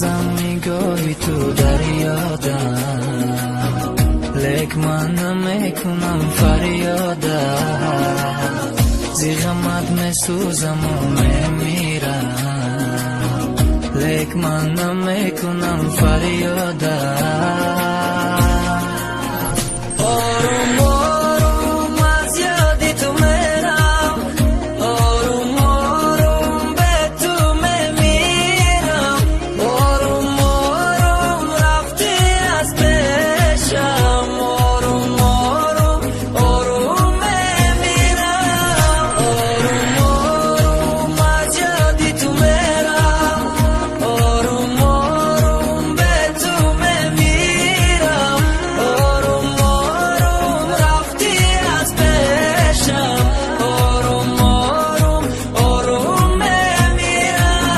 بازم نگاهی تو دریادم، لک من نمیکنم فریادم، زی غمت میسوزم و میمیرم، لک من نمیکنم فریادم. آروم آروم از یادی تو میرم، آروم آروم به تو میمیرم، آروم آروم رفتی از پیشم، آروم آروم آروم میمیرم، آروم آروم از یادی تو میرم، آروم آروم به تو میمیرم، آروم آروم رفتی از پیشم، آروم آروم آروم میمیرم.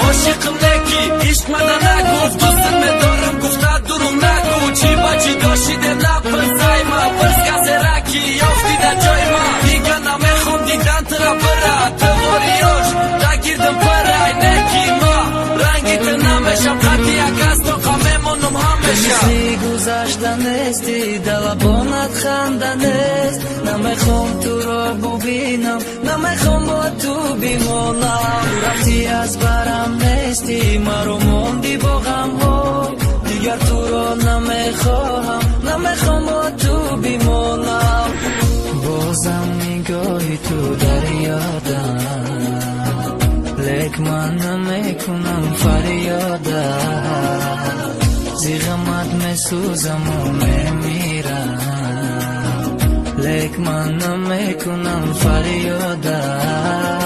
عاشقم نکی عشق منو نگفت، دوستم دارم گفته دروغ نگو، چی با چی داشتی دل نپرسای ما، پرس کسی رکی یافتی در جای ما، دیگه نمیخوام دیدن تو را برا تواریاش نگیردم پرای نکی ما، رنگی تو نمیشم خطی یک از تو قممونم همیشه. مثلی گذشتن نیستی دلبانت خنده نیست، نمیخوام تو را ببینم، نمیخوام با تو بمانم، رفتی از برم نیستی مرا موندی با غم ها، دیگر تو را نمیخواهم، نمیخوام با تو بمانم. بازم نگاهی تو دریادم، لک من نمیکنم فریادم، زی غمت میسوزم و میمیرم، لک من نمیکنم فریادم.